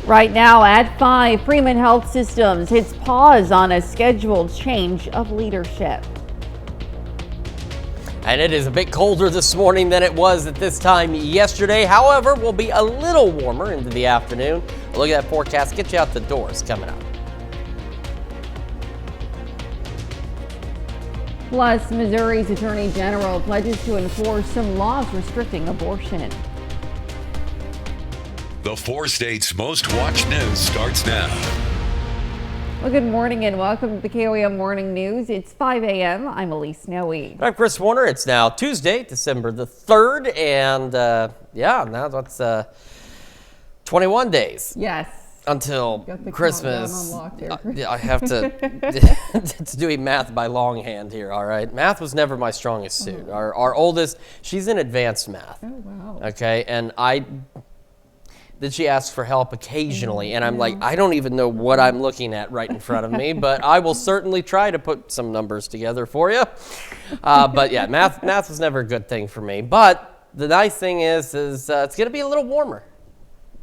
Right now at 5, Freeman Health Systems hits pause on a scheduled change of leadership. And it is a bit colder this morning than it was at this time yesterday. However, we'll be a little warmer into the afternoon. A look at that forecast, get you out the doors coming up. Plus, Missouri's Attorney General pledges to enforce some laws restricting abortion. The 4 states' most watched news starts now. Well, good morning and welcome to the KOAM Morning News. It's 5 a.m. I'm Elise Snowy. I'm Chris Warner. It's now Tuesday, December the 3rd, and now that's 21 days. Yes. Until Christmas. I have to doing math by longhand here, all right? Math was never my strongest suit. Our oldest, she's in advanced math. Oh, wow. Okay, and then she asks for help occasionally, and I'm like, I don't even know what I'm looking at right in front of me, but I will certainly try to put some numbers together for you. But yeah, math was never a good thing for me. But the nice thing is it's going to be a little warmer.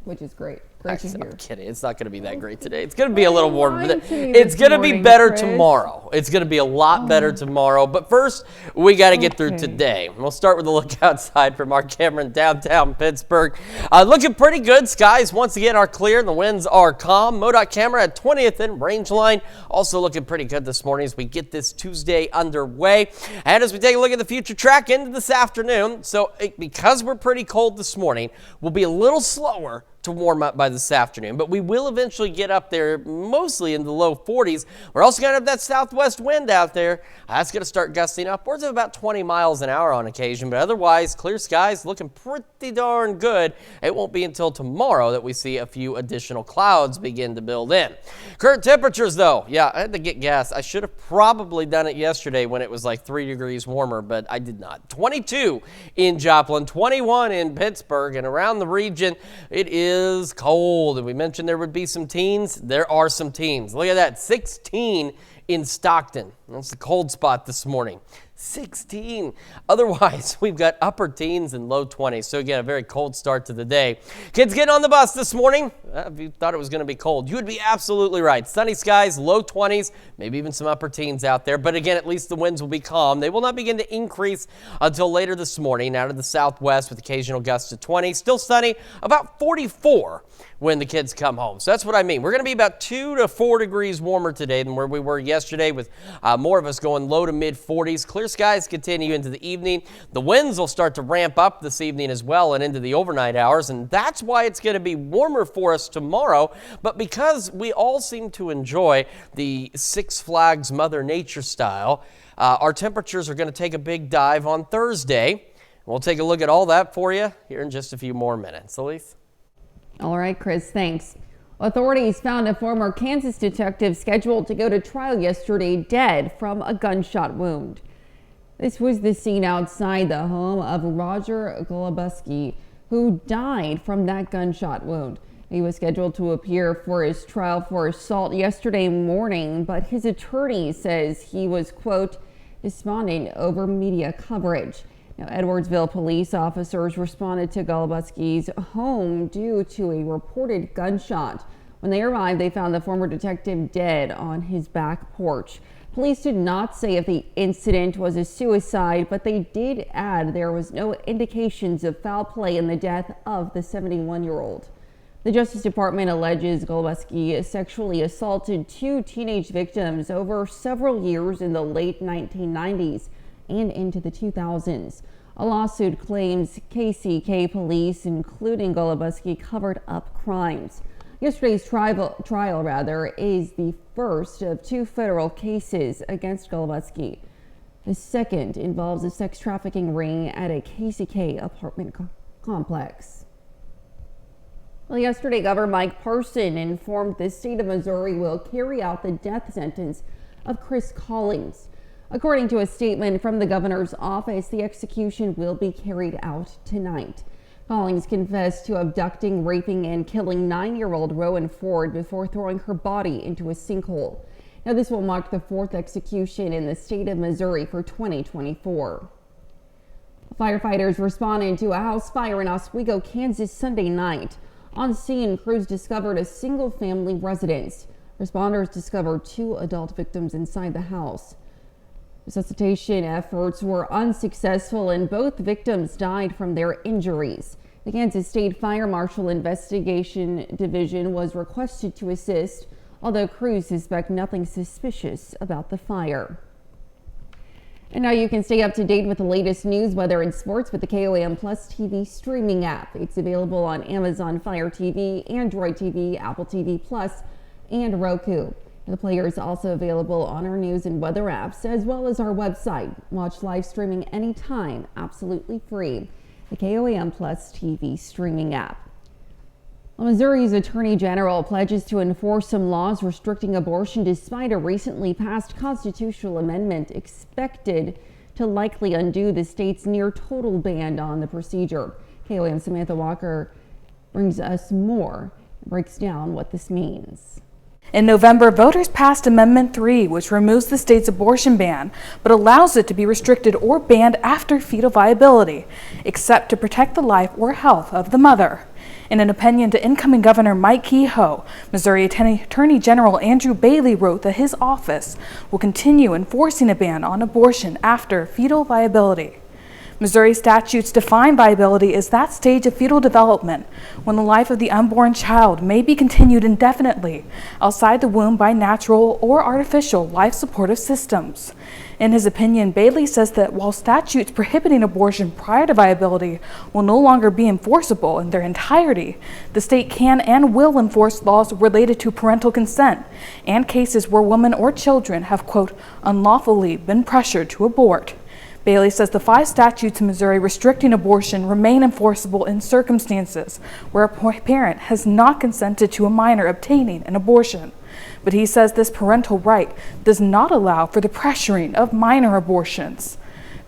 Which is great. I'm kidding. It's not going to be that great today. It's going to be a little warmer. It's going to be better tomorrow. It's going to be a lot better tomorrow. But first, we got to get through today. We'll start with a look outside from our camera in downtown Pittsburgh. Looking pretty good. Skies once again are clear. The winds are calm. MoDOT camera at 20th and range line. Also looking pretty good this morning as we get this Tuesday underway. And as we take a look at the future track into this afternoon. So because we're pretty cold this morning, we'll be a little slower to warm up by this afternoon, but we will eventually get up there mostly in the low 40s. We're also going to have that southwest wind out there. That's going to start gusting upwards of about 20 miles an hour on occasion, but otherwise clear skies looking pretty darn good. It won't be until tomorrow that we see a few additional clouds begin to build in. Current temperatures though, I had to get gas. I should have probably done it yesterday when it was like 3 degrees warmer, but I did not. 22 in Joplin, 21 in Pittsburgh, and around the region it is cold. And we mentioned there would be some teens. There are some teens. Look at that, 16 in Stockton. That's the cold spot this morning. 16. Otherwise, we've got upper teens and low 20s. So again, a very cold start to the day. Kids getting on the bus this morning. If you thought it was going to be cold, you would be absolutely right. Sunny skies, low 20s, maybe even some upper teens out there. But again, at least the winds will be calm. They will not begin to increase until later this morning out of the southwest with occasional gusts to 20. Still sunny, about 44 when the kids come home. So that's what I mean. We're going to be about 2 to 4 degrees warmer today than where we were yesterday, with more of us going low to mid 40s. Clear skies continue into the evening. The winds will start to ramp up this evening as well and into the overnight hours, and that's why it's going to be warmer for us tomorrow. But because we all seem to enjoy the Six Flags Mother Nature style, our temperatures are going to take a big dive on Thursday. We'll take a look at all that for you here in just a few more minutes. Elise? All right, Chris, thanks. Authorities found a former Kansas detective scheduled to go to trial yesterday dead from a gunshot wound. This was the scene outside the home of Roger Golubuski, who died from that gunshot wound. He was scheduled to appear for his trial for assault yesterday morning, but his attorney says he was, quote, despondent over media coverage. Now, Edwardsville police officers responded to Golubuski's home due to a reported gunshot. When they arrived, they found the former detective dead on his back porch. Police did not say if the incident was a suicide, but they did add there was no indications of foul play in the death of the 71-year-old. The Justice Department alleges Golubuski sexually assaulted 2 teenage victims over several years in the late 1990s and into the 2000s. A lawsuit claims KCK police, including Golubuski, covered up crimes. Yesterday's trial is the first of 2 federal cases against Golubuski. The second involves a sex trafficking ring at a KCK apartment complex. Well, yesterday, Governor Mike Parson informed the state of Missouri will carry out the death sentence of Chris Collins. According to a statement from the governor's office, the execution will be carried out tonight. Collins confessed to abducting, raping, and killing 9-year-old Rowan Ford before throwing her body into a sinkhole. Now, this will mark the 4th execution in the state of Missouri for 2024. Firefighters responded to a house fire in Oswego, Kansas Sunday night. On scene, crews discovered a single-family residence. Responders discovered 2 adult victims inside the house. Resuscitation efforts were unsuccessful and both victims died from their injuries. The Kansas State Fire Marshal Investigation Division was requested to assist, although crews suspect nothing suspicious about the fire. And now you can stay up to date with the latest news, weather, and sports with the KOAM Plus TV streaming app. It's available on Amazon Fire TV, Android TV, Apple TV Plus, and Roku. The player is also available on our news and weather apps, as well as our website. Watch live streaming anytime, absolutely free. The KOAM Plus TV streaming app. Well, Missouri's Attorney General pledges to enforce some laws restricting abortion despite a recently passed constitutional amendment expected to likely undo the state's near total ban on the procedure. KOAM Samantha Walker brings us more and breaks down what this means. In November, voters passed Amendment 3, which removes the state's abortion ban, but allows it to be restricted or banned after fetal viability, except to protect the life or health of the mother. In an opinion to incoming Governor Mike Kehoe, Missouri Attorney General Andrew Bailey wrote that his office will continue enforcing a ban on abortion after fetal viability. Missouri statutes define viability as that stage of fetal development when the life of the unborn child may be continued indefinitely outside the womb by natural or artificial life supportive systems. In his opinion, Bailey says that while statutes prohibiting abortion prior to viability will no longer be enforceable in their entirety, the state can and will enforce laws related to parental consent and cases where women or children have, quote, unlawfully been pressured to abort. Bailey says the 5 statutes in Missouri restricting abortion remain enforceable in circumstances where a parent has not consented to a minor obtaining an abortion. But he says this parental right does not allow for the pressuring of minor abortions.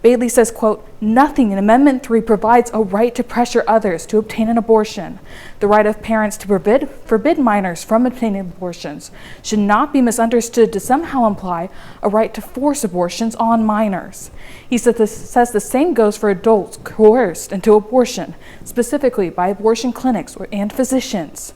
Bailey says, quote, nothing in Amendment 3 provides a right to pressure others to obtain an abortion. The right of parents to forbid minors from obtaining abortions should not be misunderstood to somehow imply a right to force abortions on minors. He says the same goes for adults coerced into abortion, specifically by abortion clinics and physicians.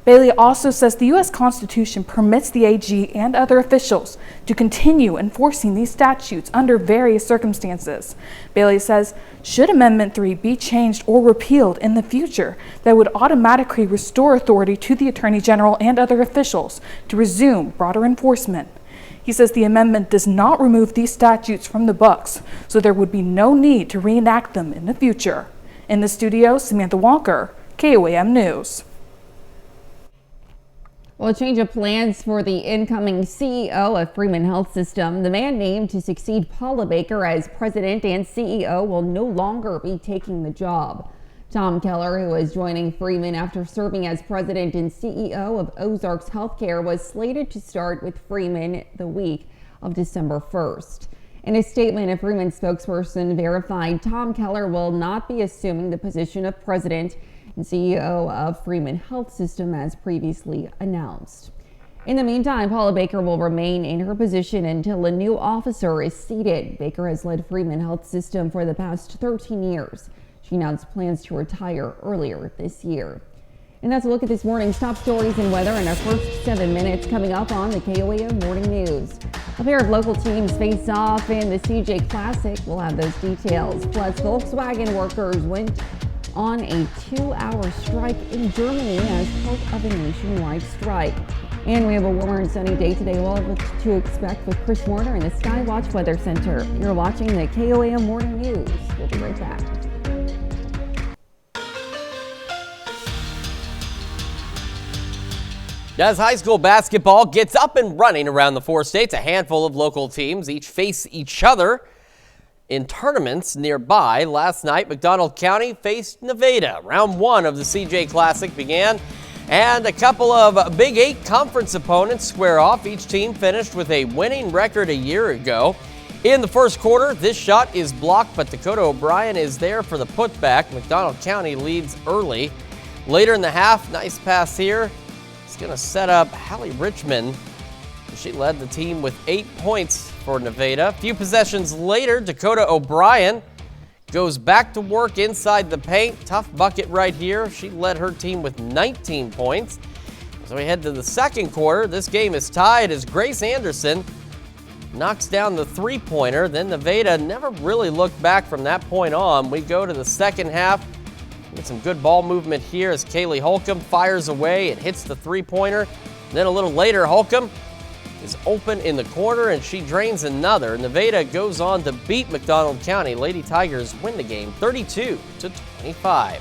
Bailey also says the U.S. Constitution permits the AG and other officials to continue enforcing these statutes under various circumstances. Bailey says, should Amendment 3 be changed or repealed in the future, that would automatically restore authority to the Attorney General and other officials to resume broader enforcement. He says the amendment does not remove these statutes from the books, so there would be no need to reenact them in the future. In the studio, Samantha Walker, KOAM News. Well, a change of plans for the incoming CEO of Freeman Health System. The man named to succeed Paula Baker as president and CEO will no longer be taking the job. Tom Keller, who is joining Freeman after serving as president and CEO of Ozarks Healthcare, was slated to start with Freeman the week of December 1st. In a statement, a Freeman spokesperson verified Tom Keller will not be assuming the position of president and CEO of Freeman Health System as previously announced. In the meantime, Paula Baker will remain in her position until a new officer is seated. Baker has led Freeman Health System for the past 13 years. She announced plans to retire earlier this year. And that's a look at this morning's top stories and weather in our first 7 minutes. Coming up on the KOAM Morning News. A pair of local teams face off in the CJ Classic. We'll have those details. Plus, Volkswagen workers went on a 2-hour strike in Germany as part of a nationwide strike. And we have a warmer and sunny day today. We'll have what to expect with Chris Warner in the Skywatch Weather Center. You're watching the KOAM Morning News. We'll be right back. As high school basketball gets up and running around the 4 states, a handful of local teams each face each other in tournaments nearby. Last night, McDonald County faced Nevada. Round 1 of the CJ Classic began, and a couple of Big 8 conference opponents square off. Each team finished with a winning record a year ago. In the first quarter, this shot is blocked, but Dakota O'Brien is there for the putback. McDonald County leads early. Later in the half, nice pass here. It's going to set up Hallie Richmond. She led the team with 8 points for Nevada. A few possessions later, Dakota O'Brien goes back to work inside the paint. Tough bucket right here. She led her team with 19 points. So we head to the second quarter. This game is tied as Grace Anderson knocks down the three-pointer. Then Nevada never really looked back from that point on. We go to the second half. Get some good ball movement here as Kaylee Holcomb fires away and hits the three-pointer. Then a little later, Holcomb is open in the corner and she drains another. Nevada goes on to beat McDonald County. Lady Tigers win the game 32-25.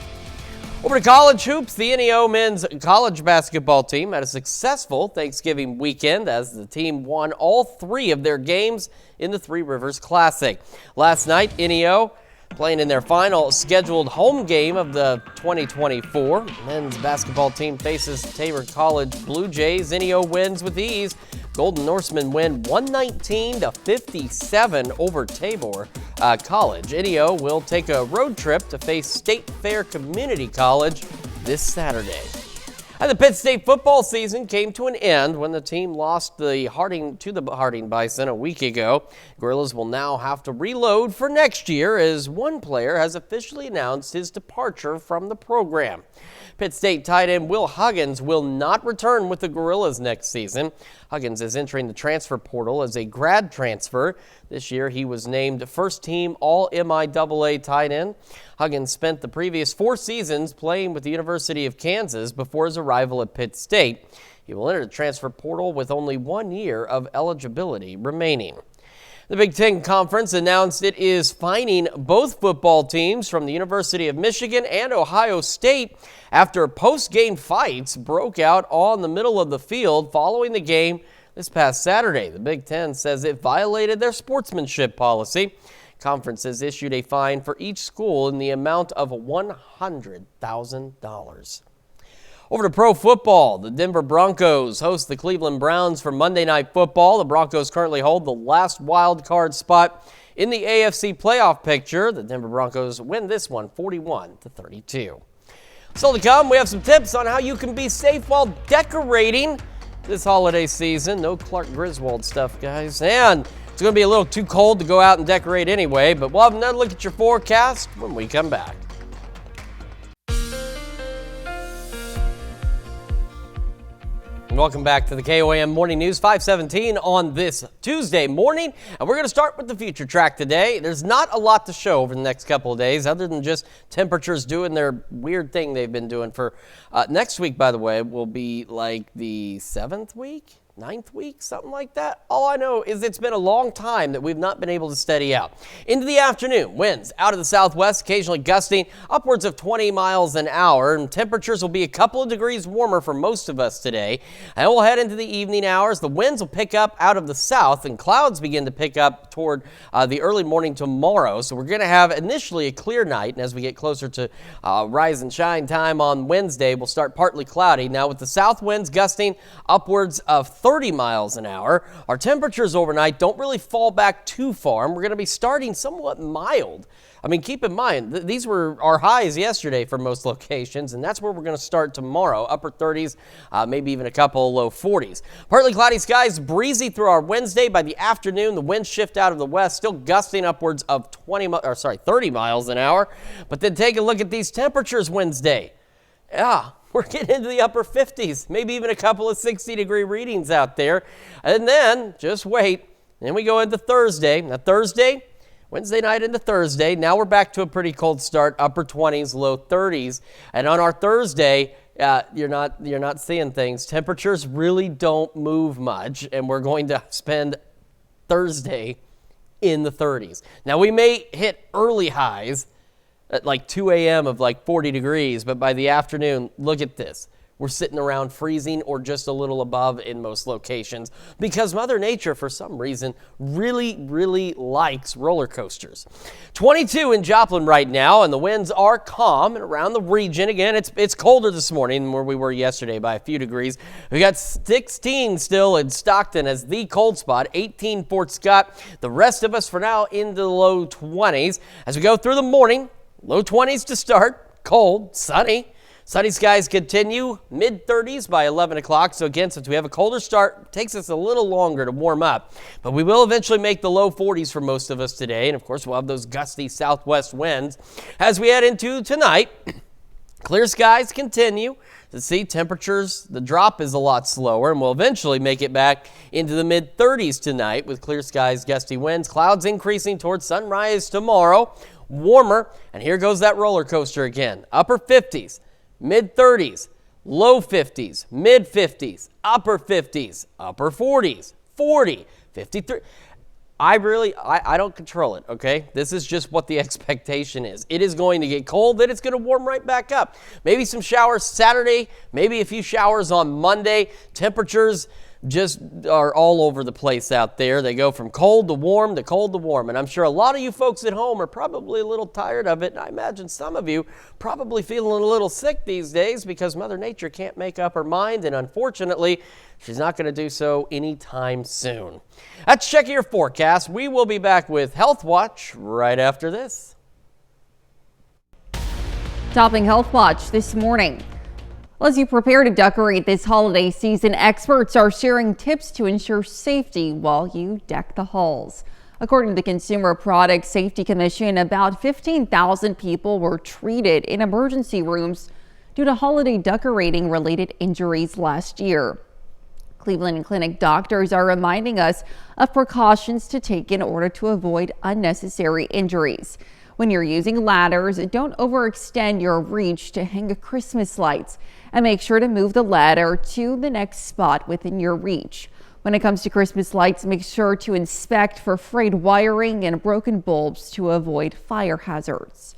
Over to college hoops, the NEO men's college basketball team had a successful Thanksgiving weekend as the team won all three of their games in the Three Rivers Classic. Last night, NEO playing in their final scheduled home game of the 2024. Men's basketball team faces Tabor College Blue Jays. NEO wins with ease. Golden Norsemen win 119-57 over Tabor College. NEO will take a road trip to face State Fair Community College this Saturday. And the Pitt State football season came to an end when the team lost to the Harding Bison a week ago. Gorillas will now have to reload for next year as one player has officially announced his departure from the program. Pitt State tight end Will Huggins will not return with the Gorillas next season. Huggins is entering the transfer portal as a grad transfer. This year he was named first-team All-MIAA tight end. Huggins spent the previous 4 seasons playing with the University of Kansas before his arrival at Pitt State. He will enter the transfer portal with only 1 year of eligibility remaining. The Big Ten Conference announced it is fining both football teams from the University of Michigan and Ohio State after post-game fights broke out on the middle of the field following the game this past Saturday. The Big Ten says it violated their sportsmanship policy. Conference has issued a fine for each school in the amount of $100,000. Over to pro football, the Denver Broncos host the Cleveland Browns for Monday Night Football. The Broncos currently hold the last wild card spot in the AFC playoff picture. The Denver Broncos win this one 41-32. Still to come, we have some tips on how you can be safe while decorating this holiday season. No Clark Griswold stuff, guys. And it's going to be a little too cold to go out and decorate anyway, but we'll have another look at your forecast when we come back. Welcome back to the KOAM Morning News, 517 on this Tuesday morning. And we're going to start with the future track today. There's not a lot to show over the next couple of days other than just temperatures doing their weird thing they've been doing for next week, by the way, will be like the 7th week. 9th week, something like that. All I know is it's been a long time that we've not been able to steady out. Into the afternoon, winds out of the southwest, occasionally gusting upwards of 20 miles an hour, and temperatures will be a couple of degrees warmer for most of us today. And we'll head into the evening hours. The winds will pick up out of the south, and clouds begin to pick up toward the early morning tomorrow. So we're going to have initially a clear night, and as we get closer to rise and shine time on Wednesday, we'll start partly cloudy. Now with the south winds gusting upwards of 30 miles an hour. Our temperatures overnight don't really fall back too far, and we're going to be starting somewhat mild. I mean, keep in mind, these were our highs yesterday for most locations, and that's where we're going to start tomorrow. Upper 30s, maybe even a couple of low 40s. Partly cloudy skies, breezy through our Wednesday. By the afternoon, the winds shift out of the west, still gusting upwards of 30 miles an hour. But then take a look at these temperatures Wednesday. Yeah. We're getting into the upper 50s, maybe even a couple of 60-degree readings out there. And then, just wait, then we go into Thursday. Now Thursday, Wednesday night into Thursday, now we're back to a pretty cold start, upper 20s, low 30s. And on our Thursday, you're not seeing things. Temperatures really don't move much, and we're going to spend Thursday in the 30s. Now we may hit early highs at like 2 a.m. of like 40 degrees, but by the afternoon, look at this. We're sitting around freezing or just a little above in most locations because Mother Nature, for some reason, really, really likes roller coasters. 22 in Joplin right now, and the winds are calm and around the region. Again, it's colder this morning than where we were yesterday by a few degrees. We got 16 still in Stockton as the cold spot, 18 Fort Scott. The rest of us for now in the low 20s. As we go through the morning, low 20s to start, cold, sunny. Sunny skies continue, mid-30s by 11 o'clock. So again, since we have a colder start, it takes us a little longer to warm up. But we will eventually make the low 40s for most of us today. And of course, we'll have those gusty southwest winds as we head into tonight. Clear skies continue. To see temperatures, the drop is a lot slower, and we'll eventually make it back into the mid-30s tonight with clear skies, gusty winds, clouds increasing towards sunrise tomorrow. Warmer, and here goes that roller coaster again. Upper 50s, mid-30s, low 50s, mid-50s, upper 50s, upper 40s, 40, 53. I don't control it, okay? This is just what the expectation is. It is going to get cold, then it's going to warm right back up. Maybe some showers Saturday, maybe a few showers on Monday. Temperatures just are all over the place out there. They go from cold to warm to cold to warm. And I'm sure a lot of you folks at home are probably a little tired of it. And I imagine some of you probably feeling a little sick these days because Mother Nature can't make up her mind. And unfortunately, she's not going to do so anytime soon. Let's check your forecast. We will be back with Health Watch right after this. Topping Health Watch this morning. As you prepare to decorate this holiday season, experts are sharing tips to ensure safety while you deck the halls. According to the Consumer Product Safety Commission, about 15,000 people were treated in emergency rooms due to holiday decorating related injuries last year. Cleveland Clinic doctors are reminding us of precautions to take in order to avoid unnecessary injuries. When you're using ladders, don't overextend your reach to hang Christmas lights, and make sure to move the ladder to the next spot within your reach. When it comes to Christmas lights, make sure to inspect for frayed wiring and broken bulbs to avoid fire hazards.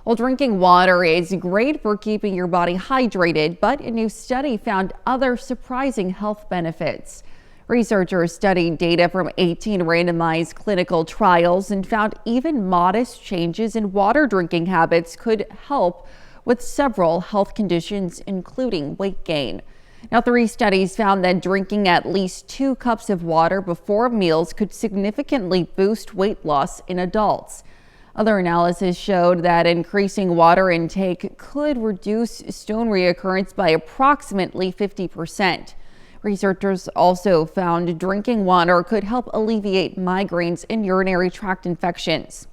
Well, drinking water is great for keeping your body hydrated, but a new study found other surprising health benefits. Researchers studied data from 18 randomized clinical trials and found even modest changes in water drinking habits could help with several health conditions, including weight gain. Now, 3 studies found that drinking at least 2 cups of water before meals could significantly boost weight loss in adults. Other analysis showed that increasing water intake could reduce stone reoccurrence by approximately 50%. Researchers also found drinking water could help alleviate migraines and urinary tract infections.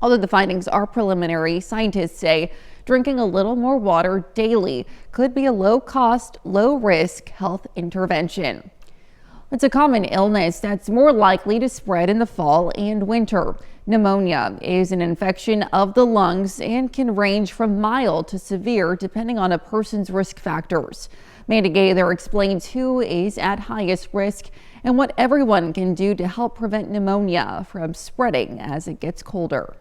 Although the findings are preliminary, scientists say drinking a little more water daily could be a low-cost, low-risk health intervention. It's a common illness that's more likely to spread in the fall and winter. Pneumonia is an infection of the lungs and can range from mild to severe depending on a person's risk factors. Mandy Gaither explains who is at highest risk and what everyone can do to help prevent pneumonia from spreading as it gets colder.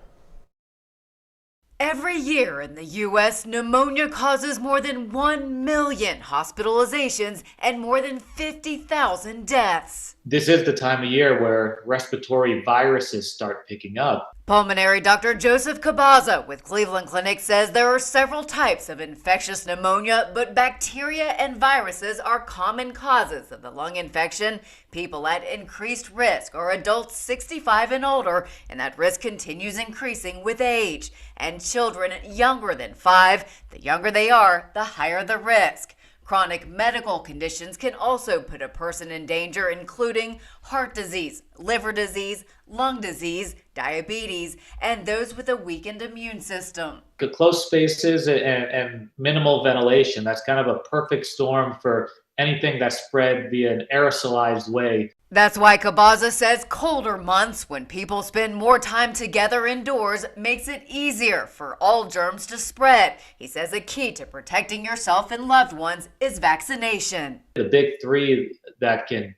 Every year in the U.S., pneumonia causes more than 1 million hospitalizations and more than 50,000 deaths. This is the time of year where respiratory viruses start picking up. Pulmonary Dr. Joseph Cabaza with Cleveland Clinic says there are several types of infectious pneumonia, but bacteria and viruses are common causes of the lung infection. People at increased risk are adults 65 and older, and that risk continues increasing with age. And children younger than 5, the younger they are, the higher the risk. Chronic medical conditions can also put a person in danger, including heart disease, liver disease, lung disease, diabetes, and those with a weakened immune system. Close spaces and minimal ventilation, that's kind of a perfect storm for anything that's spread via an aerosolized way. That's why Cabaza says colder months, when people spend more time together indoors, makes it easier for all germs to spread. He says a key to protecting yourself and loved ones is vaccination. The big 3 that can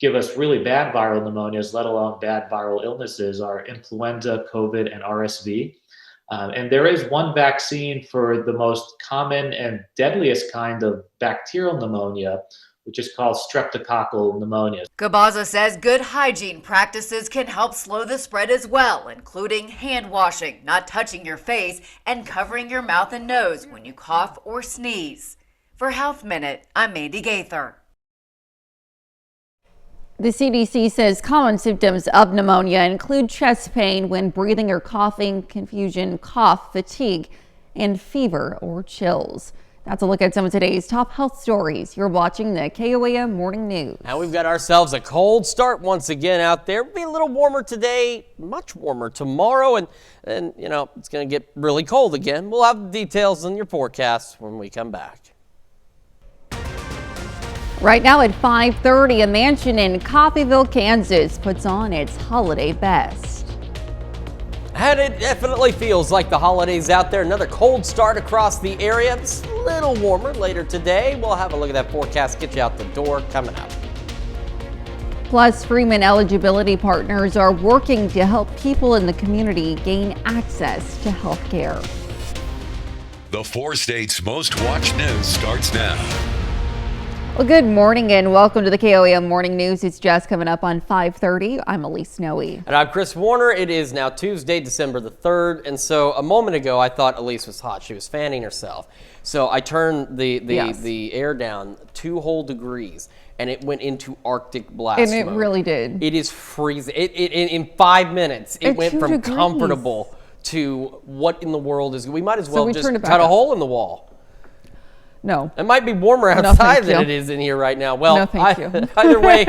give us really bad viral pneumonias, let alone bad viral illnesses, are influenza, COVID, and RSV. And there is one vaccine for the most common and deadliest kind of bacterial pneumonia, which is called streptococcal pneumonia. Cabaza says good hygiene practices can help slow the spread as well, including hand washing, not touching your face, and covering your mouth and nose when you cough or sneeze. For Health Minute, I'm Mandy Gaither. The CDC says common symptoms of pneumonia include chest pain when breathing or coughing, confusion, cough, fatigue, and fever or chills. That's a look at some of today's top health stories. You're watching the KOAM Morning News. Now we've got ourselves a cold start once again out there. It'll be a little warmer today, much warmer tomorrow, and then, it's going to get really cold again. We'll have the details in your forecast when we come back. Right now at 5:30, a mansion in Coffeyville, Kansas puts on its holiday best. And it definitely feels like the holidays out there. Another cold start across the area. It's a little warmer later today. We'll have a look at that forecast, get you out the door coming up. Plus, Freeman eligibility partners are working to help people in the community gain access to health care. The 4 states' most watched news starts now. Well, good morning and welcome to the KOAM Morning News. It's just coming up on 5:30. I'm Elise Snowy. And I'm Chris Warner. It is now Tuesday, December the 3rd. And so a moment ago, I thought Elise was hot. She was fanning herself. So I turned the air down 2 whole degrees and it went into Arctic blast And it mode. really did. It is freezing. In 5 minutes, it went 2 from degrees. comfortable to what in the world is. We might as well we just turned it back cut a up. hole in the wall. No. It might be warmer No, outside thank than you. it is in here right now. Well, No, thank you. Either way,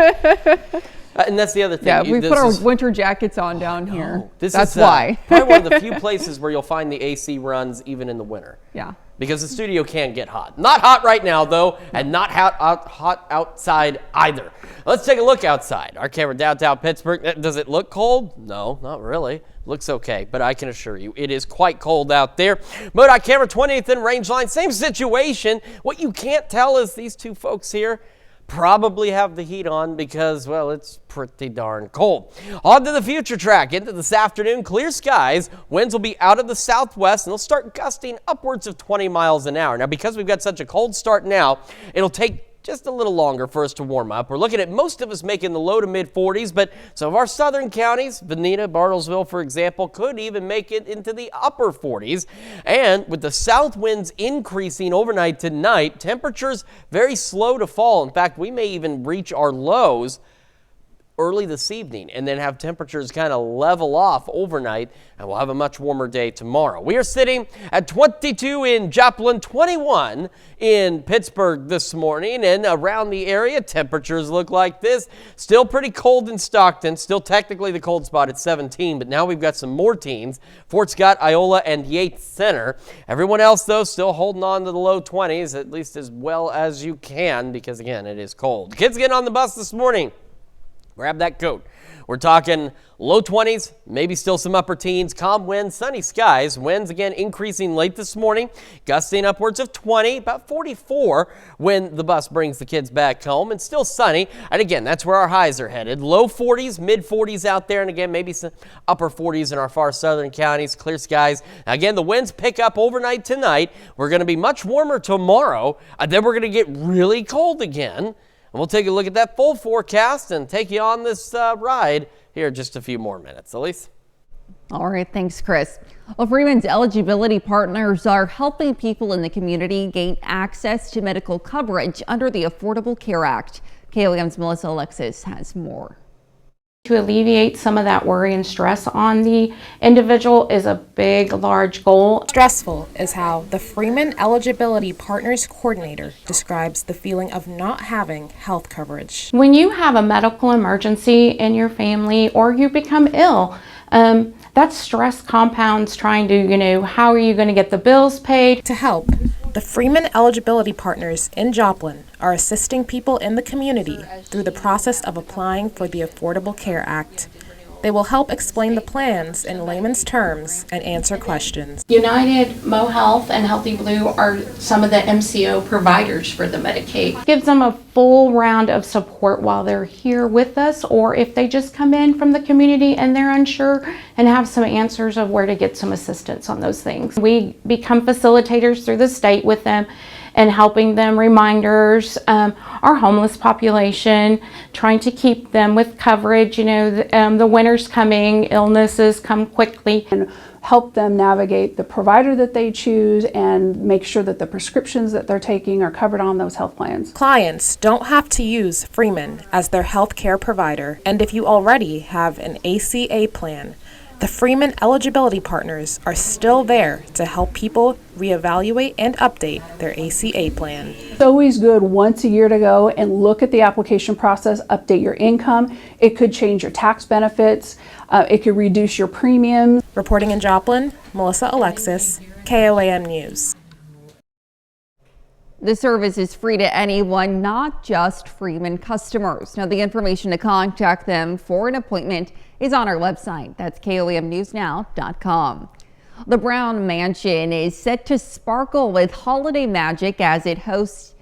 and that's the other thing. Yeah, we This put our is- winter jackets on down here. This That's is why. probably one of the few places where you'll find the AC runs even in the winter. Yeah. Because the studio can get hot. Not hot right now, though, and not hot outside either. Let's take a look outside. Our camera downtown Pittsburgh. Does it look cold? No, not really. Looks okay, but I can assure you it is quite cold out there. MoDOT camera 20th and Rangeline, same situation. What you can't tell is these 2 folks here probably have the heat on because, well, it's pretty darn cold. On to the future track. Into this afternoon, clear skies. Winds will be out of the southwest, and they'll start gusting upwards of 20 miles an hour. Now, because we've got such a cold start now, it'll take just a little longer for us to warm up. We're looking at most of us making the low to mid 40s, but some of our southern counties, Veneta, Bartlesville, for example, could even make it into the upper 40s. And with the south winds increasing overnight tonight, temperatures very slow to fall. In fact, we may even reach our lows early this evening and then have temperatures kind of level off overnight, and we'll have a much warmer day tomorrow. We are sitting at 22 in Joplin, 21 in Pittsburgh this morning, and around the area temperatures look like this. Still pretty cold in Stockton, still technically the cold spot at 17, but now we've got some more teens. Fort Scott, Iola, and Yates Center. Everyone else, though, still holding on to the low 20s, at least as well as you can, because again, it is cold. Kids getting on the bus this morning. Grab that coat. We're talking low 20s, maybe still some upper teens, calm winds, sunny skies. Winds again increasing late this morning, gusting upwards of 20, about 44 when the bus brings the kids back home, and still sunny. And again, that's where our highs are headed. Low 40s, mid 40s out there, and again, maybe some upper 40s in our far southern counties, clear skies. Again, the winds pick up overnight tonight. We're going to be much warmer tomorrow, and then we're going to get really cold again. And we'll take a look at that full forecast and take you on this ride here in just a few more minutes. Elise? All right, thanks, Chris. Well, Freeman's eligibility partners are helping people in the community gain access to medical coverage under the Affordable Care Act. KOAM's Melissa Alexis has more. To alleviate some of that worry and stress on the individual is a big, large goal. Stressful is how the Freeman Eligibility Partners Coordinator describes the feeling of not having health coverage. When you have a medical emergency in your family or you become ill, that stress compounds trying to, how are you going to get the bills paid? To help, the Freeman Eligibility Partners in Joplin are assisting people in the community through the process of applying for the Affordable Care Act. They will help explain the plans in layman's terms and answer questions. United, Mo Health, and Healthy Blue are some of the MCO providers for the Medicaid. Gives them a full round of support while they're here with us, or if they just come in from the community and they're unsure and have some answers of where to get some assistance on those things. We become facilitators through the state with them and helping them reminders, our homeless population, trying to keep them with coverage. The winter's coming, illnesses come quickly. And help them navigate the provider that they choose and make sure that the prescriptions that they're taking are covered on those health plans. Clients don't have to use Freeman as their health care provider, and if you already have an ACA plan, The Freeman Eligibility Partners are still there to help people reevaluate and update their ACA plan. It's always good once a year to go and look at the application process, update your income. It could change your tax benefits. It could reduce your premiums. Reporting in Joplin, Melissa Alexis, KOAM News. The service is free to anyone, not just Freeman customers. Now, the information to contact them for an appointment is on our website. That's KOAMnewsnow.com. The Brown Mansion is set to sparkle with holiday magic as it hosts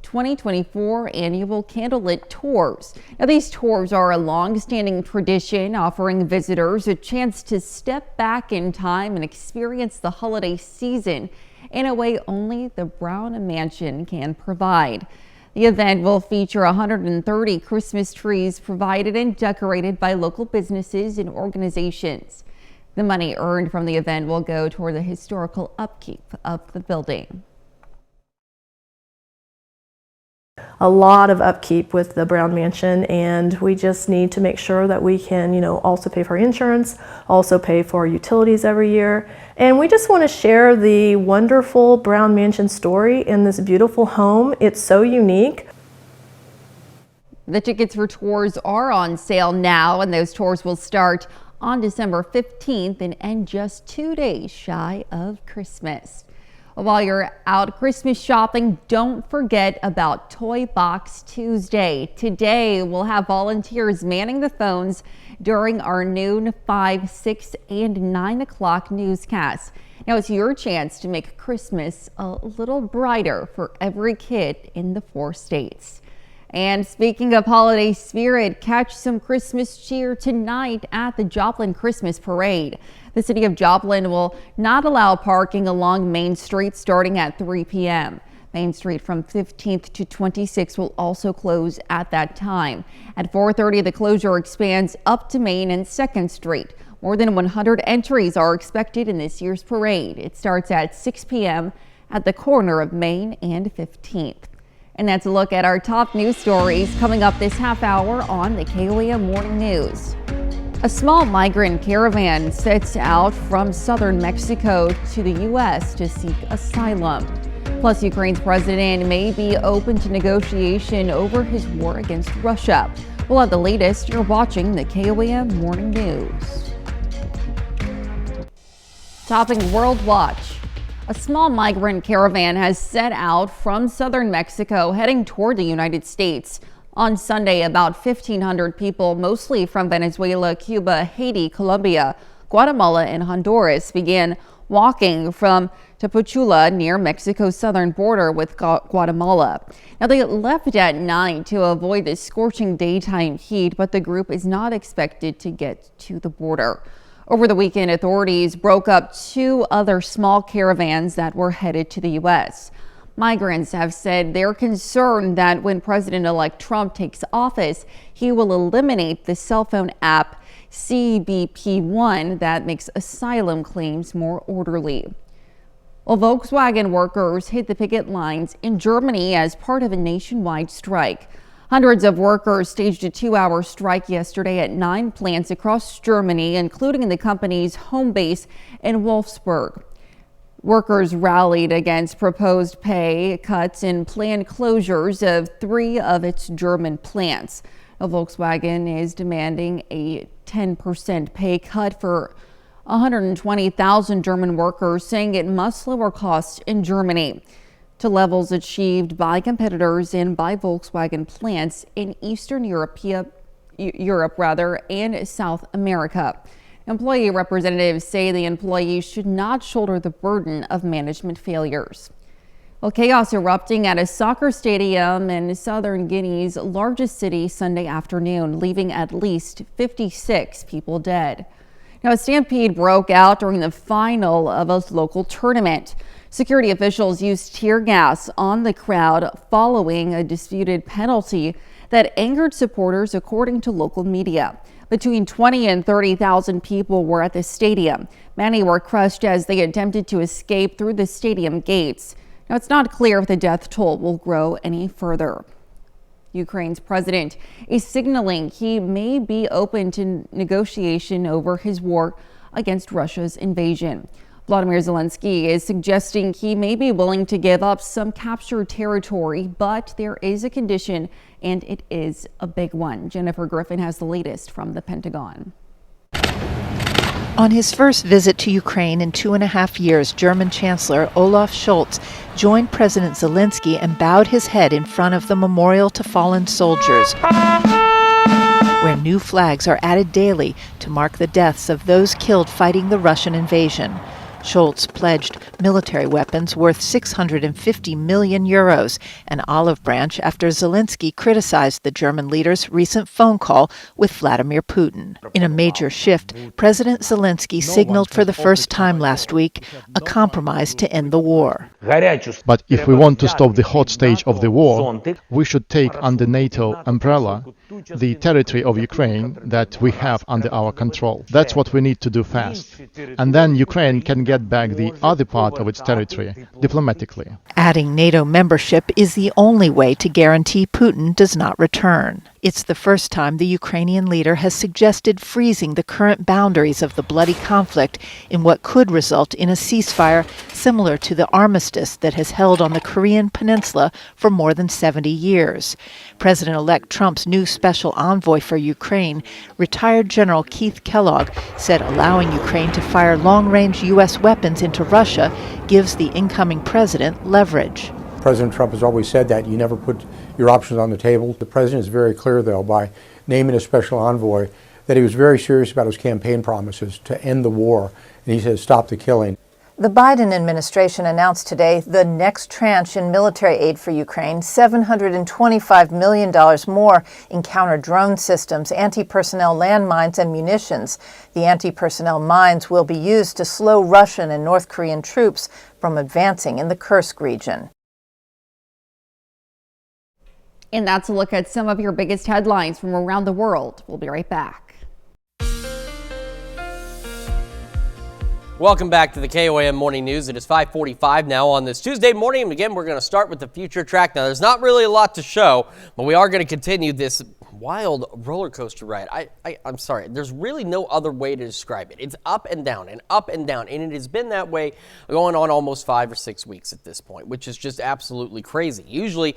2024 annual candlelit tours. Now, these tours are a long-standing tradition, offering visitors a chance to step back in time and experience the holiday season in a way only the Brown Mansion can provide. The event will feature 130 Christmas trees provided and decorated by local businesses and organizations. The money earned from the event will go toward the historical upkeep of the building. A lot of upkeep with the Brown Mansion, and we just need to make sure that we can, also pay for insurance, also pay for utilities every year. And we just want to share the wonderful Brown Mansion story in this beautiful home. It's so unique. The tickets for tours are on sale now, and those tours will start on December 15th and end just 2 days shy of Christmas. While you're out Christmas shopping, don't forget about Toy Box Tuesday. Today, we'll have volunteers manning the phones during our noon, 5, 6, and 9 o'clock newscasts. Now, it's your chance to make Christmas a little brighter for every kid in the 4 states. And speaking of holiday spirit, catch some Christmas cheer tonight at the Joplin Christmas Parade. The city of Joplin will not allow parking along Main Street starting at 3 p.m. Main Street from 15th to 26th will also close at that time. At 4:30, the closure expands up to Main and 2nd Street. More than 100 entries are expected in this year's parade. It starts at 6 p.m. at the corner of Main and 15th. And that's a look at our top news stories coming up this half hour on the KOAM Morning News. A small migrant caravan sets out from southern Mexico to the U.S. to seek asylum. Plus, Ukraine's president may be open to negotiation over his war against Russia. We'll have the latest. You're watching the KOAM Morning News. Topping World Watch. A small migrant caravan has set out from southern Mexico heading toward the United States. On Sunday, about 1,500 people, mostly from Venezuela, Cuba, Haiti, Colombia, Guatemala, and Honduras, began walking from Tapachula near Mexico's southern border with Guatemala. Now, they left at night to avoid the scorching daytime heat, but the group is not expected to get to the border. Over the weekend, authorities broke up 2 other small caravans that were headed to the U.S. Migrants have said they're concerned that when President-elect Trump takes office, he will eliminate the cell phone app CBP1 that makes asylum claims more orderly. Well, Volkswagen workers hit the picket lines in Germany as part of a nationwide strike. Hundreds of workers staged a 2-hour strike yesterday at 9 plants across Germany, including the company's home base in Wolfsburg. Workers rallied against proposed pay cuts and planned closures of 3 of its German plants. Now, Volkswagen is demanding a 10% pay cut for 120,000 German workers, saying it must lower costs in Germany to levels achieved by competitors and by Volkswagen plants in Eastern Europe and South America. Employee representatives say the employees should not shoulder the burden of management failures. Well, chaos erupting at a soccer stadium in southern Guinea's largest city Sunday afternoon, leaving at least 56 people dead. Now, a stampede broke out during the final of a local tournament. Security officials used tear gas on the crowd following a disputed penalty that angered supporters, according to local media. Between 20 and 30,000 people were at the stadium. Many were crushed as they attempted to escape through the stadium gates. Now, it's not clear if the death toll will grow any further. Ukraine's president is signaling he may be open to negotiation over his war against Russia's invasion. Vladimir Zelensky is suggesting he may be willing to give up some captured territory, but there is a condition, and it is a big one. Jennifer Griffin has the latest from the Pentagon. On his first visit to Ukraine in 2.5 years, German Chancellor Olaf Scholz joined President Zelensky and bowed his head in front of the memorial to fallen soldiers, where new flags are added daily to mark the deaths of those killed fighting the Russian invasion. Scholz pledged military weapons worth 650 million euros, an olive branch after Zelensky criticized the German leader's recent phone call with Vladimir Putin. In a major shift, President Zelensky signaled for the first time last week a compromise to end the war. But if we want to stop the hot stage of the war, we should take under NATO umbrella the territory of Ukraine that we have under our control. That's what we need to do fast. And then Ukraine can get back the other part of its territory diplomatically. Adding NATO membership is the only way to guarantee Putin does not return. It's the first time the Ukrainian leader has suggested freezing the current boundaries of the bloody conflict in what could result in a ceasefire similar to the armistice that has held on the Korean peninsula for more than 70 years. President-elect Trump's new special envoy for Ukraine, retired General Keith Kellogg, said allowing Ukraine to fire long-range U.S. weapons into Russia gives the incoming president leverage. President Trump has always said that you never put your options on the table. The president is very clear, though, by naming a special envoy, that he was very serious about his campaign promises to end the war, and he said stop the killing. The Biden administration announced today the next tranche in military aid for Ukraine, $725 million more in counter-drone systems, anti-personnel landmines, and munitions. The anti-personnel mines will be used to slow Russian and North Korean troops from advancing in the Kursk region. And that's a look at some of your biggest headlines from around the world. We'll be right back. Welcome back to the KOAM Morning News. It is 5:45 now on this Tuesday morning. And again, we're going to start with the future track. Now, there's not really a lot to show, but we are going to continue this wild roller coaster ride. I'm sorry. There's really no other way to describe it. It's up and down and up and down. And it has been that way going on almost 5 or 6 weeks at this point, which is just absolutely crazy. Usually,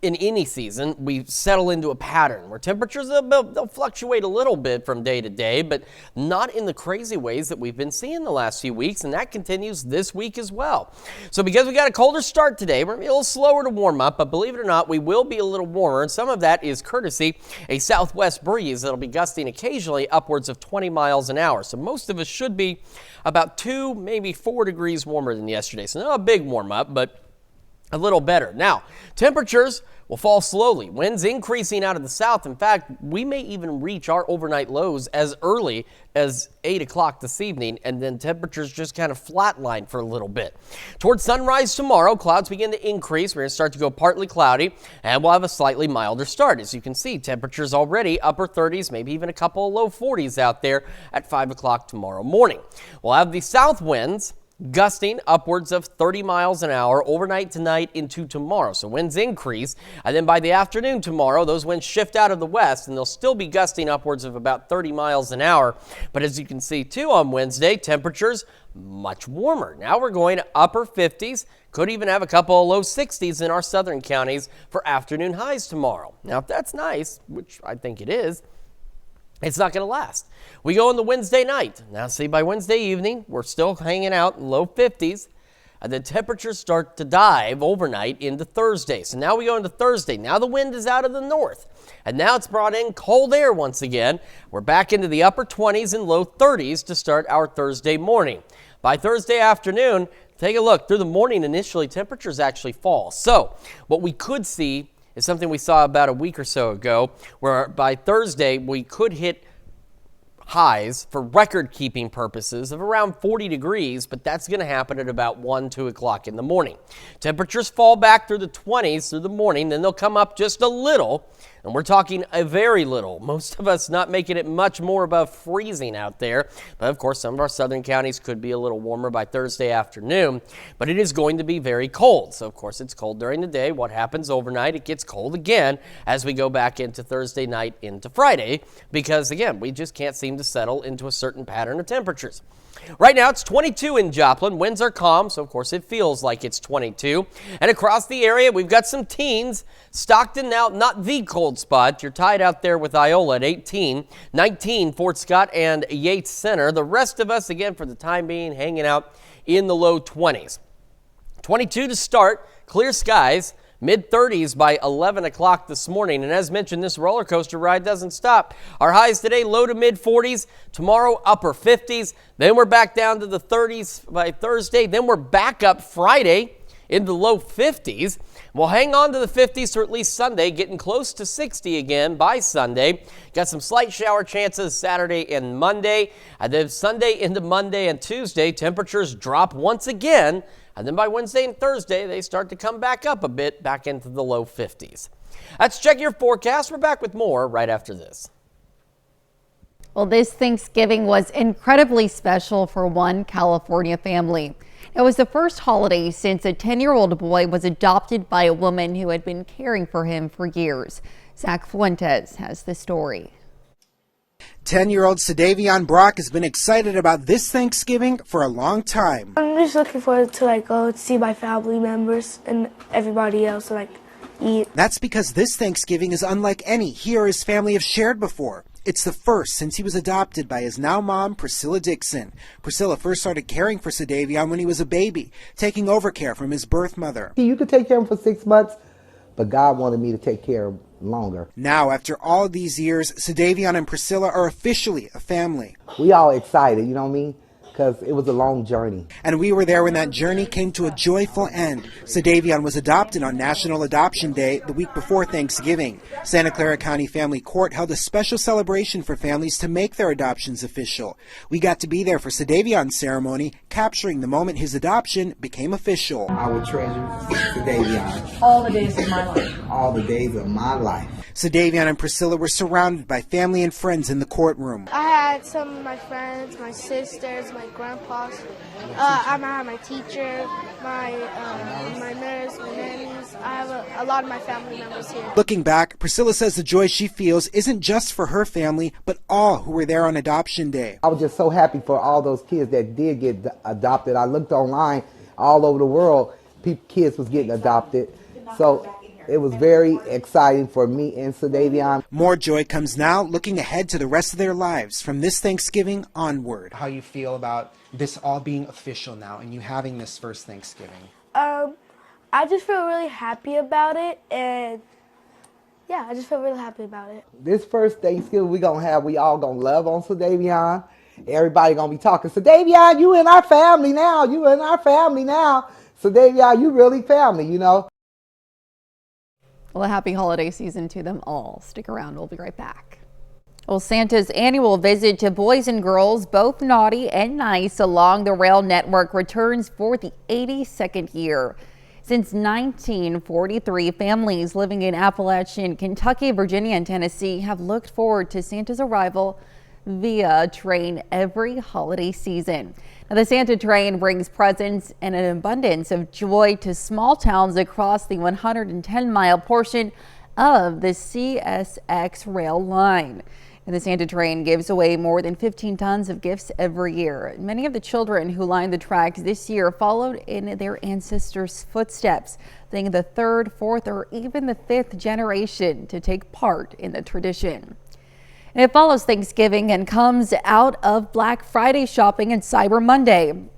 in any season, we settle into a pattern where temperatures, they'll fluctuate a little bit from day to day, but not in the crazy ways that we've been seeing the last few weeks, and that continues this week as well. So because we got a colder start today, we're going to be a little slower to warm up, but believe it or not, we will be a little warmer, and some of that is courtesy a southwest breeze that'll be gusting occasionally upwards of 20 miles an hour. So most of us should be about 2, maybe 4 degrees warmer than yesterday. So not a big warm up, but a little better. Now, temperatures will fall slowly. Winds increasing out of the south. In fact, we may even reach our overnight lows as early as 8 o'clock this evening, and then temperatures just kind of flatline for a little bit. Towards sunrise tomorrow, clouds begin to increase. We're going to start to go partly cloudy, and we'll have a slightly milder start. As you can see, temperatures already upper 30s, maybe even a couple of low 40s out there at 5 o'clock tomorrow morning. We'll have the south winds gusting upwards of 30 miles an hour overnight tonight into tomorrow. So winds increase, and then by the afternoon tomorrow, those winds shift out of the west, and they'll still be gusting upwards of about 30 miles an hour. But as you can see, too, on Wednesday, temperatures much warmer. Now we're going to upper 50s, could even have a couple of low 60s in our southern counties for afternoon highs tomorrow. Now, if that's nice, which I think it is, it's not going to last. We go into Wednesday night. Now, see, by Wednesday evening, we're still hanging out in low 50s. And then temperatures start to dive overnight into Thursday. So now we go into Thursday. Now the wind is out of the north. And now it's brought in cold air once again. We're back into the upper 20s and low 30s to start our Thursday morning. By Thursday afternoon, take a look. Through the morning, initially, temperatures actually fall. So what we could see is something we saw about a week or so ago, where by Thursday we could hit highs for record-keeping purposes of around 40 degrees, but that's going to happen at about 1, 2 o'clock in the morning. Temperatures fall back through the 20s through the morning, then they'll come up just a little, and we're talking a very little. Most of us not making it much more above freezing out there, but of course some of our southern counties could be a little warmer by Thursday afternoon, but it is going to be very cold. So of course it's cold during the day. What happens overnight? It gets cold again as we go back into Thursday night into Friday, because again, we just can't seem seem to settle into a certain pattern of temperatures. Right now, it's 22 in Joplin. Winds are calm, so of course it feels like it's 22. And across the area, we've got some teens. Stockton now, not the cold spot. You're tied out there with Iola at 18. 19, Fort Scott and Yates Center. The rest of us, again, for the time being, hanging out in the low 20s. 22 to start, clear skies. Mid-30s by 11 o'clock this morning. And as mentioned, this roller coaster ride doesn't stop. Our highs today, low to mid-40s. Tomorrow, upper 50s. Then we're back down to the 30s by Thursday. Then we're back up Friday in the low 50s. We'll hang on to the 50s for at least Sunday, getting close to 60 again by Sunday. Got some slight shower chances Saturday and Monday. And then Sunday into Monday and Tuesday, temperatures drop once again. And then by Wednesday and Thursday, they start to come back up a bit, back into the low 50s. Let's check your forecast. We're back with more right after this. Well, this Thanksgiving was incredibly special for one California family. It was the first holiday since a 10-year-old boy was adopted by a woman who had been caring for him for years. Zach Fuentes has the story. 10-year-old Sadavion Brock has been excited about this Thanksgiving for a long time. I'm just looking forward to go see my family members and everybody else eat. That's because this Thanksgiving is unlike any he or his family have shared before. It's the first since he was adopted by his now mom, Priscilla Dixon. Priscilla first started caring for Sadavion when he was a baby, taking over care from his birth mother. You could take care of him for 6 months, but God wanted me to take care of him longer. Now, after all these years, Sadavion and Priscilla are officially a family. We all excited, you know what I mean? Because it was a long journey. And we were there when that journey came to a joyful end. Sadavion was adopted on National Adoption Day the week before Thanksgiving. Santa Clara County Family Court held a special celebration for families to make their adoptions official. We got to be there for Sadavion's ceremony, capturing the moment his adoption became official. I will treasure Sadavion. All the days of my life. All the days of my life. Sadavion and Priscilla were surrounded by family and friends in the courtroom. I had some of my friends, my sisters, my grandpas. I had my teacher, my nurse, my nannies. I have a lot of my family members here. Looking back, Priscilla says the joy she feels isn't just for her family, but all who were there on Adoption Day. I was just so happy for all those kids that did get adopted. I looked online all over the world, kids was getting adopted. So it was very exciting for me and Sadavion. More joy comes now, looking ahead to the rest of their lives from this Thanksgiving onward. How you feel about this all being official now and you having this first Thanksgiving? I just feel really happy about it, and yeah, I just feel really happy about it. This first Thanksgiving we all gonna love on Sadavion. Everybody gonna be talking, Sadavion, you in our family now. You in our family now. Sadavion, you really family, you know. Well, a happy holiday season to them all. Stick around. We'll be right back. Well, Santa's annual visit to boys and girls, both naughty and nice, along the rail network returns for the 82nd year. Since 1943, families living in Appalachian, Kentucky, Virginia, and Tennessee have looked forward to Santa's arrival via train every holiday season. Now, the Santa train brings presents and an abundance of joy to small towns across the 110-mile portion of the CSX rail line. And the Santa train gives away more than 15 tons of gifts every year. Many of the children who lined the tracks this year followed in their ancestors' footsteps, being the third, fourth, or even the fifth generation to take part in the tradition. And it follows Thanksgiving and comes out of Black Friday shopping and Cyber Monday.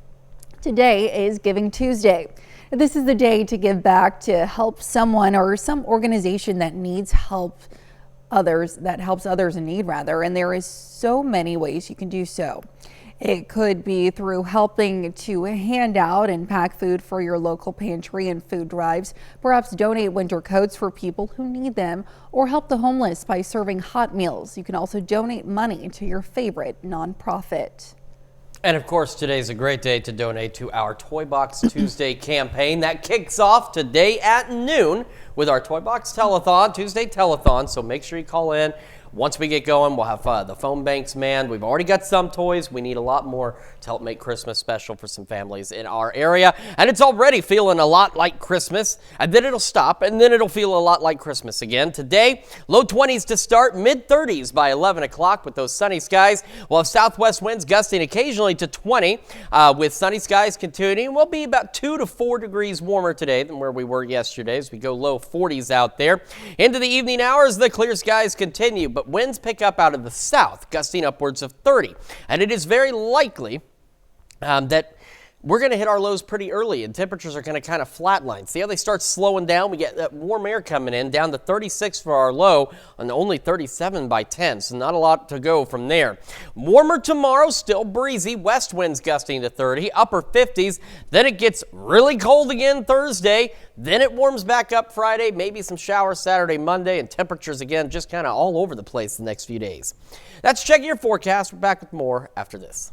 Today is Giving Tuesday. This is the day to give back, to help someone or some organization that needs help. Helps others in need, and there is so many ways you can do so. It could be through helping to hand out and pack food for your local pantry and food drives, perhaps donate winter coats for people who need them, or help the homeless by serving hot meals. You can also donate money to your favorite nonprofit. And of course, today's a great day to donate to our Toy Box Tuesday campaign that kicks off today at noon with our Toy Box Telethon, Tuesday Telethon. So make sure you call in Once we get going, we'll have the phone banks manned. We've already got some toys. We need a lot more to help make Christmas special for some families in our area. And it's already feeling a lot like Christmas. And then it'll stop, and then it'll feel a lot like Christmas again. Today, low 20s to start, mid 30s by 11 o'clock with those sunny skies. We'll have southwest winds gusting occasionally to 20 with sunny skies continuing. We'll be about 2 to 4 degrees warmer today than where we were yesterday as we go low 40s out there. Into the evening hours, the clear skies continue, but winds pick up out of the south, gusting upwards of 30. And it is very likely that we're going to hit our lows pretty early, and temperatures are going to kind of flatline. See how they start slowing down? We get that warm air coming in, down to 36 for our low, and only 37 by 10, so not a lot to go from there. Warmer tomorrow, still breezy, west winds gusting to 30, upper 50s. Then it gets really cold again Thursday. Then it warms back up Friday, maybe some showers Saturday, Monday, and temperatures again just kind of all over the place the next few days. That's checking your forecast. We're back with more after this.